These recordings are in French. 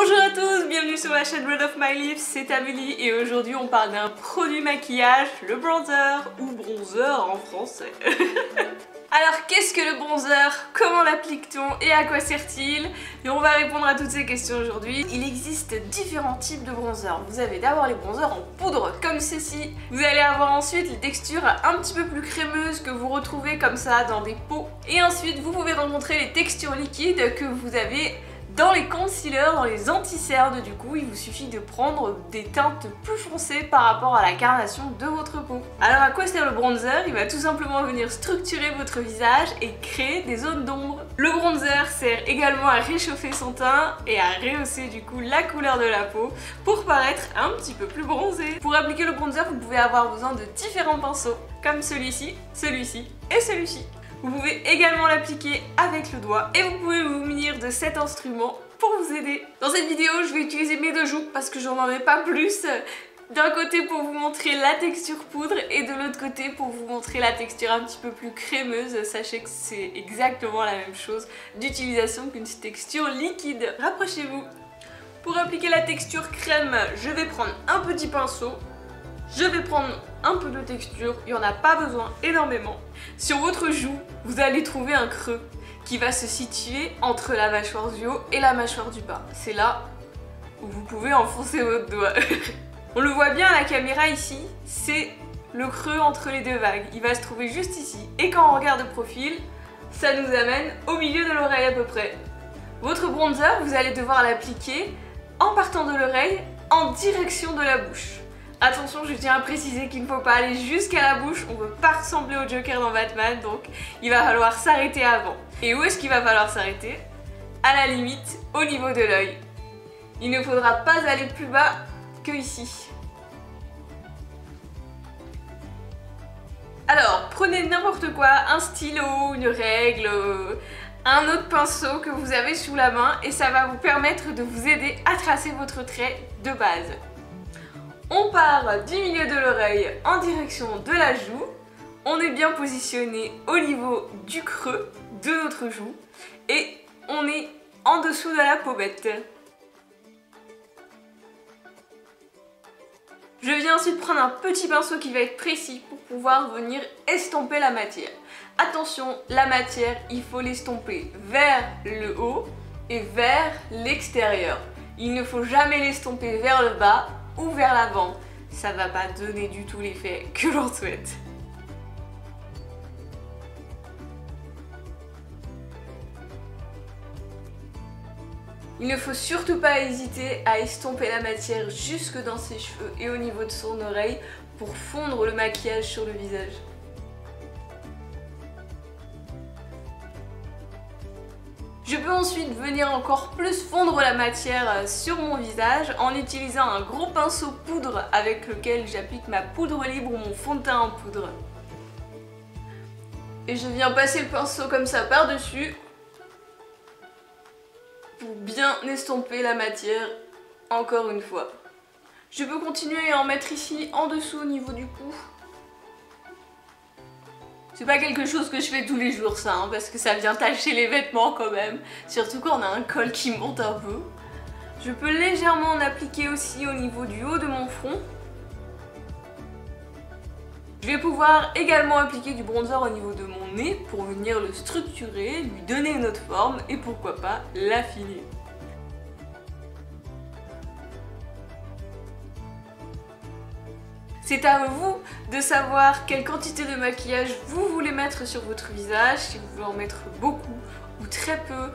Bonjour à tous, bienvenue sur ma chaîne Red of My Lips, c'est Amélie et aujourd'hui on parle d'un produit maquillage, le bronzer ou bronzer en français. Alors qu'est-ce que le bronzer, comment l'applique-t-on et à quoi sert-il? Et on va répondre à toutes ces questions aujourd'hui. Il existe différents types de bronzer. Vous avez d'abord les bronzers en poudre comme ceci. Vous allez avoir ensuite les textures un petit peu plus crémeuses que vous retrouvez comme ça dans des pots. Et ensuite vous pouvez rencontrer les textures liquides que vous avez dans les concealers, dans les anti-cernes. Du coup, il vous suffit de prendre des teintes plus foncées par rapport à la carnation de votre peau. Alors à quoi sert le bronzer? Il va tout simplement venir structurer votre visage et créer des zones d'ombre. Le bronzer sert également à réchauffer son teint et à rehausser du coup la couleur de la peau pour paraître un petit peu plus bronzé. Pour appliquer le bronzer, vous pouvez avoir besoin de différents pinceaux, comme celui-ci, celui-ci et celui-ci. Vous pouvez également l'appliquer avec le doigt et vous pouvez vous munir de cet instrument pour vous aider. Dans cette vidéo, je vais utiliser mes deux joues parce que j'en ai pas plus. D'un côté pour vous montrer la texture poudre et de l'autre côté pour vous montrer la texture un petit peu plus crémeuse. Sachez que c'est exactement la même chose d'utilisation qu'une texture liquide. Rapprochez-vous. Pour appliquer la texture crème, je vais prendre un petit pinceau. Je vais prendre un peu de texture, il n'y en a pas besoin énormément. Sur votre joue, vous allez trouver un creux qui va se situer entre la mâchoire du haut et la mâchoire du bas. C'est là où vous pouvez enfoncer votre doigt. On le voit bien à la caméra ici, c'est le creux entre les deux vagues. Il va se trouver juste ici. Et quand on regarde de profil, ça nous amène au milieu de l'oreille à peu près. Votre bronzer, vous allez devoir l'appliquer en partant de l'oreille en direction de la bouche. Attention, je tiens à préciser qu'il ne faut pas aller jusqu'à la bouche, on ne veut pas ressembler au Joker dans Batman, donc il va falloir s'arrêter avant. Et où est-ce qu'il va falloir s'arrêter? À la limite, au niveau de l'œil. Il ne faudra pas aller plus bas que ici. Alors, prenez n'importe quoi, un stylo, une règle, un autre pinceau que vous avez sous la main et ça va vous permettre de vous aider à tracer votre trait de base. On part du milieu de l'oreille en direction de la joue. On est bien positionné au niveau du creux de notre joue et on est en dessous de la pommette. Je viens ensuite prendre un petit pinceau qui va être précis pour pouvoir venir estomper la matière. Attention, la matière, il faut l'estomper vers le haut et vers l'extérieur. Il ne faut jamais l'estomper vers le bas ou vers l'avant, ça va pas donner du tout l'effet que l'on souhaite. Il ne faut surtout pas hésiter à estomper la matière jusque dans ses cheveux et au niveau de son oreille pour fondre le maquillage sur le visage. Je peux ensuite venir encore plus fondre la matière sur mon visage en utilisant un gros pinceau poudre avec lequel j'applique ma poudre libre ou mon fond de teint en poudre. Et je viens passer le pinceau comme ça par-dessus pour bien estomper la matière encore une fois. Je peux continuer à en mettre ici en dessous au niveau du cou. C'est pas quelque chose que je fais tous les jours ça, hein, parce que ça vient tacher les vêtements quand même. Surtout quand on a un col qui monte un peu. Je peux légèrement en appliquer aussi au niveau du haut de mon front. Je vais pouvoir également appliquer du bronzer au niveau de mon nez pour venir le structurer, lui donner une autre forme et pourquoi pas l'affiner. C'est à vous de savoir quelle quantité de maquillage vous voulez mettre sur votre visage, si vous voulez en mettre beaucoup ou très peu,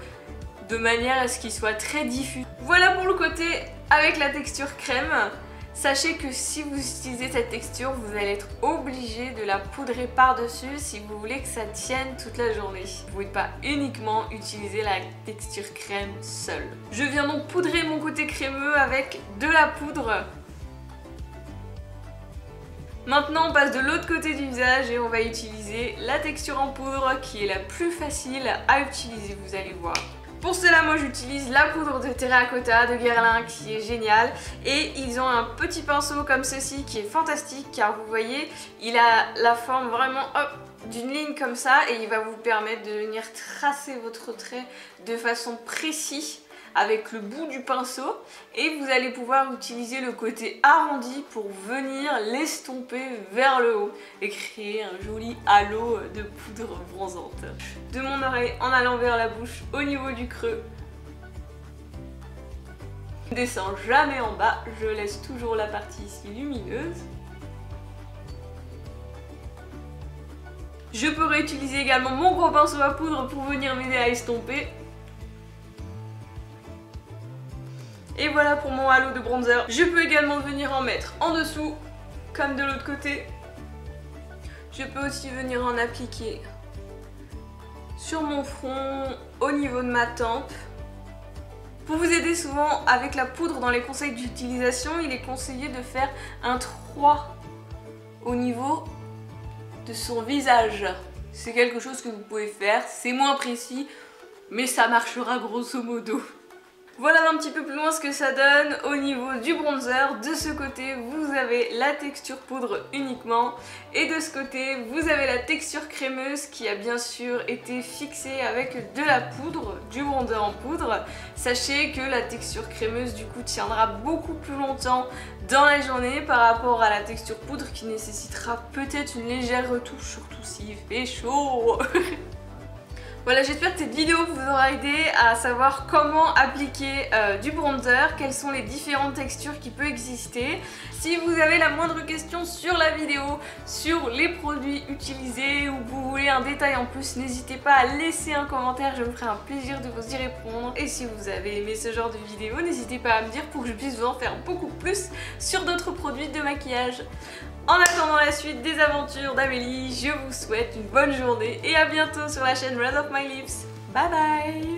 de manière à ce qu'il soit très diffus. Voilà pour le côté avec la texture crème. Sachez que si vous utilisez cette texture, vous allez être obligé de la poudrer par-dessus si vous voulez que ça tienne toute la journée. Vous ne pouvez pas uniquement utiliser la texture crème seule. Je viens donc poudrer mon côté crémeux avec de la poudre. Maintenant on passe de l'autre côté du visage et on va utiliser la texture en poudre qui est la plus facile à utiliser, vous allez voir. Pour cela, moi j'utilise la poudre de Terracotta de Guerlain qui est géniale et ils ont un petit pinceau comme ceci qui est fantastique car vous voyez, il a la forme vraiment d'une ligne comme ça et il va vous permettre de venir tracer votre trait de façon précise avec le bout du pinceau et vous allez pouvoir utiliser le côté arrondi pour venir l'estomper vers le haut et créer un joli halo de poudre bronzante. De mon oreille en allant vers la bouche au niveau du creux. Je ne descends jamais en bas, je laisse toujours la partie ici lumineuse. Je peux réutiliser également mon gros pinceau à poudre pour venir m'aider à estomper. Et voilà pour mon halo de bronzer. Je peux également venir en mettre en dessous, comme de l'autre côté. Je peux aussi venir en appliquer sur mon front, au niveau de ma tempe. Pour vous aider souvent avec la poudre dans les conseils d'utilisation, il est conseillé de faire un 3 au niveau de son visage. C'est quelque chose que vous pouvez faire, c'est moins précis, mais ça marchera grosso modo. Voilà un petit peu plus loin ce que ça donne au niveau du bronzer. De ce côté, vous avez la texture poudre uniquement. Et de ce côté, vous avez la texture crémeuse qui a bien sûr été fixée avec de la poudre, du bronzer en poudre. Sachez que la texture crémeuse du coup tiendra beaucoup plus longtemps dans la journée par rapport à la texture poudre qui nécessitera peut-être une légère retouche, surtout s'il fait chaud. Voilà, j'espère que cette vidéo vous aura aidé à savoir comment appliquer du bronzer, quelles sont les différentes textures qui peuvent exister. Si vous avez la moindre question sur la vidéo, sur les produits utilisés ou vous voulez un détail en plus, n'hésitez pas à laisser un commentaire, je me ferai un plaisir de vous y répondre. Et si vous avez aimé ce genre de vidéo, n'hésitez pas à me dire pour que je puisse vous en faire beaucoup plus sur d'autres produits de maquillage. En attendant la suite des aventures d'Amélie, je vous souhaite une bonne journée et à bientôt sur la chaîne Red of My Lips. Bye bye!